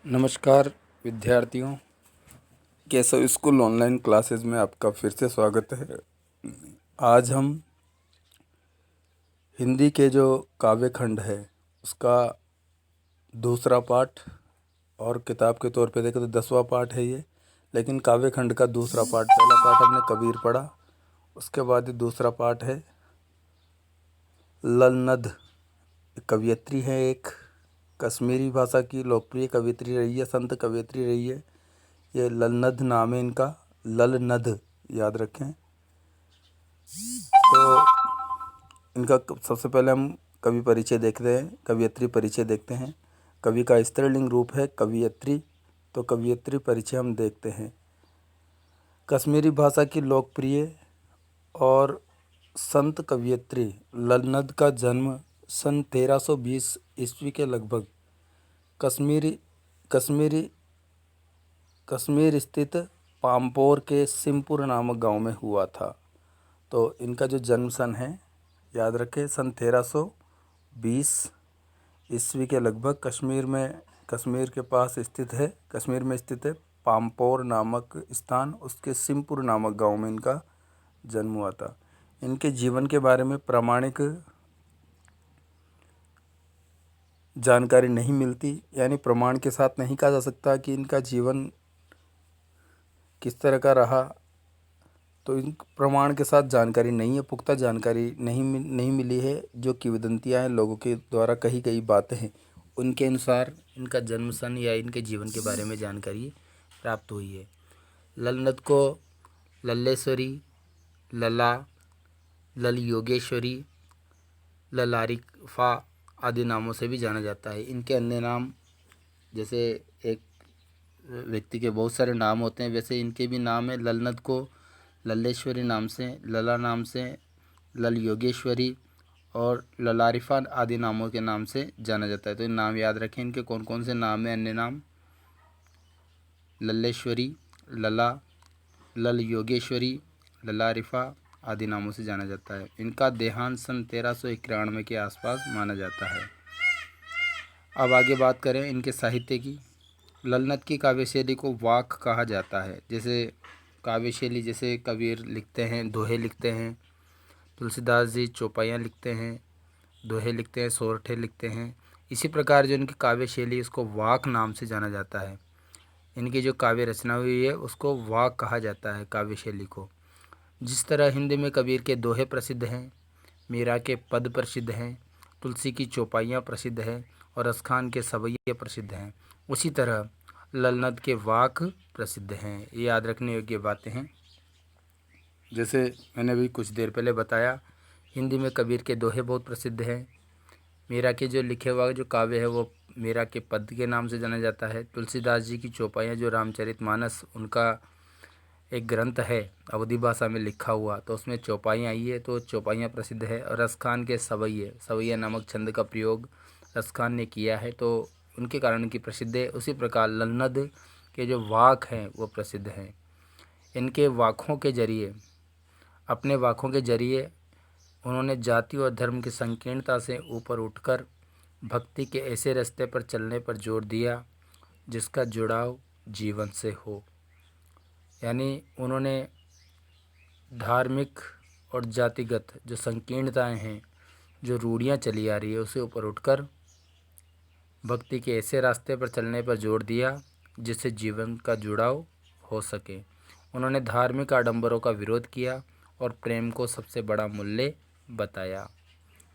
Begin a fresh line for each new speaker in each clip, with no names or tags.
नमस्कार विद्यार्थियों, Keshav school online classes में आपका फिर से स्वागत है। आज हम हिंदी के जो काव्य खंड है उसका दूसरा पाठ, और किताब के तौर पे देखें तो 10वां पाठ है ये, लेकिन काव्य खंड का दूसरा पाठ। पहला पाठ हमने कबीर पढ़ा, उसके बाद ये दूसरा पाठ है ललनद। कवयित्री है, एक कश्मीरी भाषा की लोकप्रिय कवयित्री रही है, संत कवयित्री रही है। ये ललनद नाम है इनका, ललनद याद रखें। तो इनका सबसे पहले हम कवि परिचय देखते हैं, कवयित्री परिचय देखते हैं। कवि का स्त्रीलिंग रूप है कवयित्री, तो कवयित्री परिचय हम देखते हैं। कश्मीरी भाषा की लोकप्रिय और संत कवयित्री ललनद का जन्म सन 1320 ईस्वी के लगभग कश्मीरी कश्मीर स्थित पामपोर के सिमपुर नामक गांव में हुआ था। तो इनका जो जन्म सन है याद रखें, सन 1320 ईस्वी के लगभग कश्मीर के पास स्थित है, कश्मीर में स्थित है पामपोर नामक स्थान, उसके सिमपुर नामक गांव में इनका जन्म हुआ था। इनके जीवन के बारे में प्रामाणिक जानकारी नहीं मिलती, यानी प्रमाण के साथ नहीं कहा जा सकता कि इनका जीवन किस तरह का रहा। तो इन प्रमाण के साथ जानकारी नहीं है, पुख्ता जानकारी नहीं मिली है। जो किंवदंतियाँ हैं, लोगों के द्वारा कही गई बातें हैं, उनके अनुसार इनका जन्म सन या इनके जीवन के बारे में जानकारी प्राप्त हुई है। ललनद को लल्लेश्वरी, लला, लल योगेश्वरी, ललारिफा आदि नामों से भी जाना जाता है। इनके अन्य नाम, जैसे एक व्यक्ति के बहुत सारे नाम होते हैं, वैसे इनके भी नाम है। ललनद को लल्लेश्वरी नाम से, लला नाम से, लल योगेश्वरी और ललारिफा आदि नामों के नाम से जाना जाता है। तो इन नाम याद रखें। इनके कौन कौन से नाम हैं? अन्य नाम लल्लेश्वरी, लला, लल योगेश्वरी, ललारिफा आदि नामों से जाना जाता है। इनका देहांत सन 1391 के आसपास माना जाता है। अब आगे बात करें इनके साहित्य की। ललनद की काव्यशैली को वाक कहा जाता है। जैसे काव्यशैली, जैसे कबीर लिखते हैं, दोहे लिखते हैं, तुलसीदास जी चौपाइयाँ लिखते हैं, दोहे लिखते हैं, सोरठे लिखते हैं। इसी प्रकार जो इनकी काव्यशैली, इसको वाक नाम से जाना जाता है। इनकी जो काव्य रचना हुई है उसको वाक कहा जाता है, काव्यशैली को। जिस तरह हिंदी में कबीर के दोहे प्रसिद्ध हैं, मीरा के पद प्रसिद्ध हैं, तुलसी की चौपाइयाँ प्रसिद्ध हैं और रसखान के सवैये प्रसिद्ध हैं, उसी तरह ललनद के वाक प्रसिद्ध हैं। ये याद रखने योग्य बातें हैं। जैसे मैंने अभी कुछ देर पहले बताया, हिंदी में कबीर के दोहे बहुत प्रसिद्ध हैं। मीरा के जो लिखे हुआ जो काव्य है वो मीरा के पद के नाम से जाना जाता है। तुलसीदास जी की चौपाइयाँ, जो रामचरितमानस उनका एक ग्रंथ है अवधी भाषा में लिखा हुआ, तो उसमें चौपाइयाँ आई है, तो चौपाइयाँ प्रसिद्ध है। और रसखान के सवैया नामक छंद का प्रयोग रसखान ने किया है, तो उनके कारण की प्रसिद्ध है। उसी प्रकार ललनद के जो वाक हैं वो प्रसिद्ध हैं। इनके वाकों के जरिए, अपने वाकों के जरिए उन्होंने जाति और धर्म की संकीर्णता से ऊपर उठकर भक्ति के ऐसे रास्ते पर चलने पर जोर दिया जिसका जुड़ाव जीवन से हो। यानी उन्होंने धार्मिक और जातिगत जो संकीर्णताएं हैं, जो रूढ़ियाँ चली आ रही है, उसे ऊपर उठकर भक्ति के ऐसे रास्ते पर चलने पर जोर दिया जिससे जीवन का जुड़ाव हो सके। उन्होंने धार्मिक आडंबरों का विरोध किया और प्रेम को सबसे बड़ा मूल्य बताया।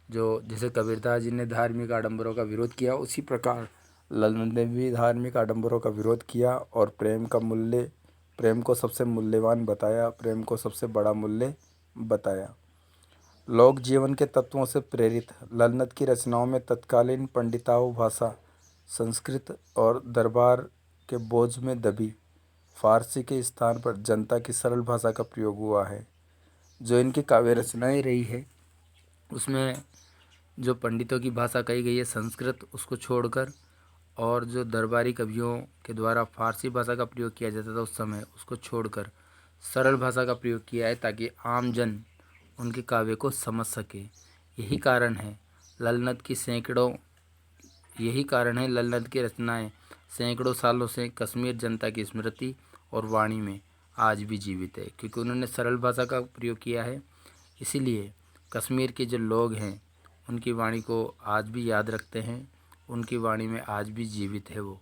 जो जैसे कबीरदास जी ने धार्मिक आडंबरों का विरोध किया, उसी प्रकार ललनद ने भी धार्मिक आडंबरों का विरोध किया और प्रेम को सबसे मूल्यवान बताया, प्रेम को सबसे बड़ा मूल्य बताया। लोक जीवन के तत्वों से प्रेरित ललनद की रचनाओं में तत्कालीन पंडिताओं भाषा, संस्कृत और दरबार के बोझ में दबी फारसी के स्थान पर जनता की सरल भाषा का प्रयोग हुआ है। जो इनकी काव्य रचनाएं रही है उसमें जो पंडितों की भाषा कही गई है संस्कृत, उसको छोड़कर, और जो दरबारी कवियों के द्वारा फारसी भाषा का प्रयोग किया जाता था उस समय, उसको छोड़कर सरल भाषा का प्रयोग किया है ताकि आम जन उनके काव्य को समझ सके। यही कारण है ललनद की रचनाएं सैकड़ों सालों से कश्मीर जनता की स्मृति और वाणी में आज भी जीवित है, क्योंकि उन्होंने सरल भाषा का प्रयोग किया है। इसीलिए कश्मीर के जो लोग हैं उनकी वाणी को आज भी याद रखते हैं, उनकी वाणी में आज भी जीवित है वो।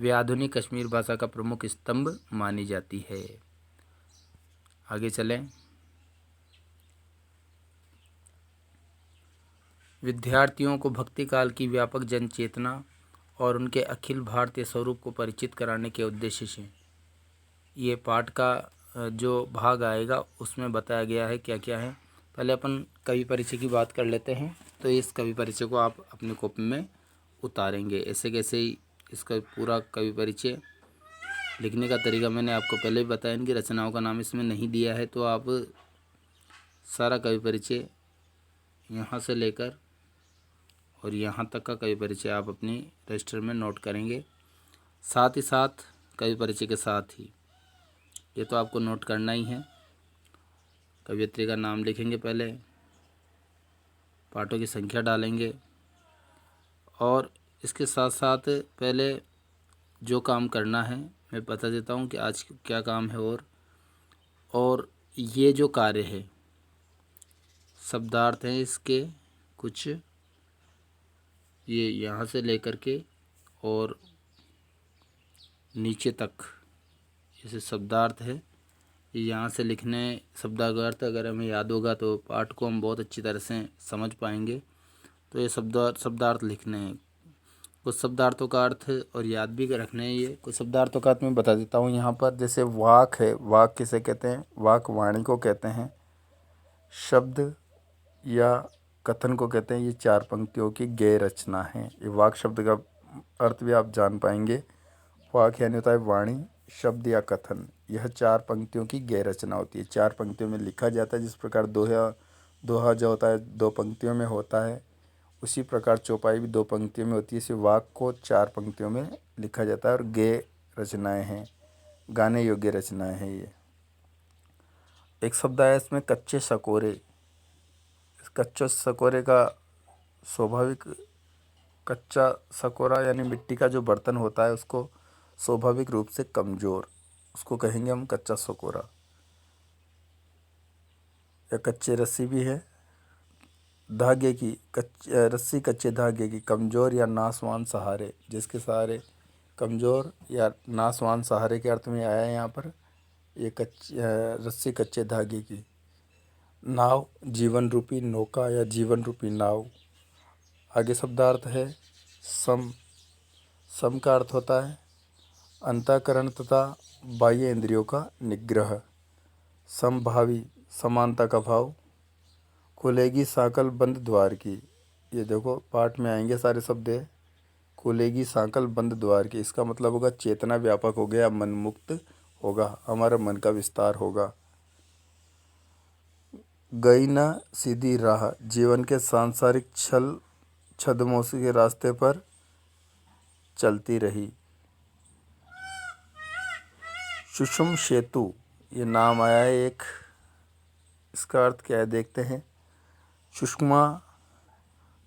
वे आधुनिक कश्मीर भाषा का प्रमुख स्तंभ मानी जाती है। आगे चलें। विद्यार्थियों को भक्ति काल की व्यापक जन चेतना और उनके अखिल भारतीय स्वरूप को परिचित कराने के उद्देश्य से ये पाठ का जो भाग आएगा उसमें बताया गया है क्या क्या है। पहले अपन कवि परिचय की बात कर लेते हैं। तो इस कवि परिचय को आप अपनी कॉपी में उतारेंगे। ऐसे कैसे ही इसका पूरा कवि परिचय लिखने का तरीका मैंने आपको पहले ही बताया। इनकी रचनाओं का नाम इसमें नहीं दिया है, तो आप सारा कवि परिचय यहाँ से लेकर और यहाँ तक का कवि परिचय आप अपनी रजिस्टर में नोट करेंगे। साथ ही साथ कवि परिचय के साथ ही ये तो आपको नोट करना ही है। कवियत्री का नाम लिखेंगे, पहले पाठों की संख्या डालेंगे और इसके साथ साथ पहले जो काम करना है मैं बता देता हूँ कि आज क्या काम है। और ये जो कार्य है शब्दार्थ हैं इसके कुछ, ये यहाँ से लेकर के और नीचे तक जैसे शब्दार्थ है, ये यहाँ से लिखने शब्दार्थ अगर हमें याद होगा तो पाठ को हम बहुत अच्छी तरह से समझ पाएंगे। तो ये शब्दार्थ लिखने हैं। कुछ शब्दार्थों का अर्थ और याद भी रखने हैं। ये कुछ शब्दार्थों का अर्थ मैं बता देता हूँ यहाँ पर। जैसे वाक है, वाक किसे कहते हैं? वाक वाणी को कहते हैं। शब्द या कथन को कहते हैं। ये 4 पंक्तियों की गै रचना है। ये वाक शब्द का अर्थ भी आप जान पाएंगे। वाक यानी होता है वाणी, शब्द या कथन। यह 4 पंक्तियों की गै रचना होती है। 4 पंक्तियों में लिखा जाता है। जिस प्रकार दोहा जो होता है 2 पंक्तियों में होता है, उसी प्रकार चौपाई भी 2 पंक्तियों में होती है। इसी वाक को 4 पंक्तियों में लिखा जाता है और गै रचनाएं हैं, गाने योग्य रचनाएं हैं। ये एक शब्द आया इसमें कच्चे सकोरे। इस कच्चे सकोरे का स्वाभाविक, कच्चा सकोरा यानी मिट्टी का जो बर्तन होता है उसको स्वाभाविक रूप से कमज़ोर, उसको कहेंगे हम कच्चा सकोरा। या कच्चे रस्सी भी है, धागे की रस्सी कच्चे धागे की, कमज़ोर या नासवान सहारे, जिसके सहारे कमज़ोर या नासवान सहारे के अर्थ में आया है यहाँ पर। ये रस्सी कच्चे धागे की। नाव, जीवन रूपी नौका या जीवन रूपी नाव। आगे शब्दार्थ है सम। सम का अर्थ होता है अंतःकरण तथा बाह्य इंद्रियों का निग्रह। समभावी, समानता का भाव। खुलेगी सांकल बंद द्वार की। ये देखो पाठ में आएंगे सारे शब्द है। खुलेगी सांकल बंद द्वार की, इसका मतलब होगा चेतना व्यापक हो गया, मन मुक्त होगा, हमारा मन का विस्तार होगा। गई ना सीधी राह, जीवन के सांसारिक छल छद्मोशी के रास्ते पर चलती रही। सुषुम सेतु, ये नाम आया है एक, इसका अर्थ क्या है देखते हैं।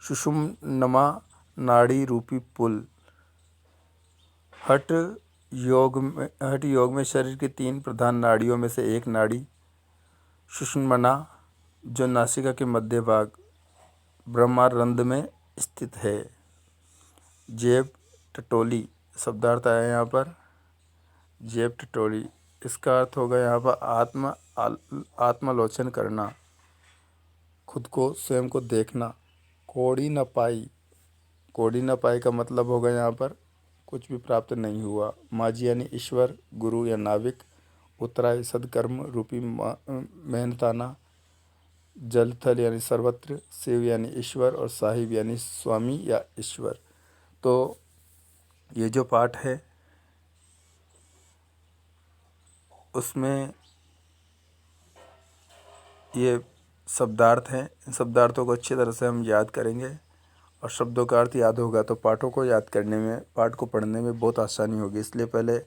सुषुम्नमा नाड़ी रूपी पुल। हठ योग में शरीर की 3 प्रधान नाड़ियों में से एक नाड़ी सुषुम्ना, जो नासिका के मध्य भाग ब्रह्मारंध में स्थित है। जेब टटोली शब्दार्थ आया यहाँ पर। जेब टटोली, इसका अर्थ होगा यहाँ पर आत्मालोचन करना, खुद को स्वयं को देखना। कोड़ी न पाई, कोड़ी न पाई का मतलब होगा यहाँ पर कुछ भी प्राप्त नहीं हुआ। माझी यानी ईश्वर, गुरु या नाविक। उत्तराय सदकर्म रूपी मेहनताना। जलथल यानी सर्वत्र। शिव यानी ईश्वर और साहिब यानी स्वामी या ईश्वर। तो ये जो पाठ है उसमें ये शब्दार्थ हैं। इन शब्दार्थों को अच्छी तरह से हम याद करेंगे और शब्दों का अर्थ याद होगा तो पाठों को याद करने में, पाठ को पढ़ने में बहुत आसानी होगी। इसलिए पहले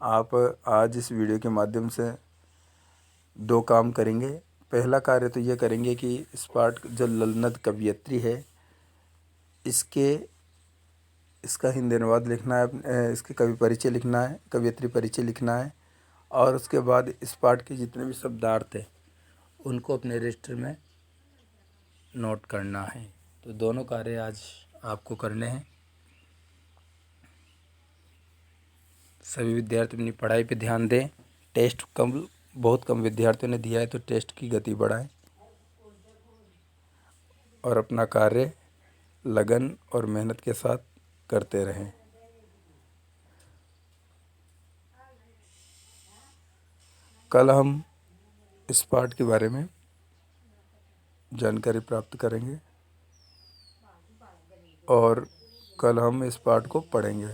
आप आज इस वीडियो के माध्यम से 2 काम करेंगे। पहला कार्य तो ये करेंगे कि इस पाठ जो ललनद कवियत्री है इसका हिंदी अनुवाद लिखना है, इसके कवि परिचय लिखना है, कवियत्री परिचय लिखना है, और उसके बाद इस पाठ के जितने भी शब्दार्थ हैं उनको अपने रजिस्टर में नोट करना है। तो दोनों कार्य आज आपको करने हैं। सभी विद्यार्थी अपनी पढ़ाई पे ध्यान दें। टेस्ट बहुत कम विद्यार्थियों ने दिया है, तो टेस्ट की गति बढ़ाएं और अपना कार्य लगन और मेहनत के साथ करते रहें। कल हम इस पाठ के बारे में जानकारी प्राप्त करेंगे और कल हम इस पाठ को पढ़ेंगे।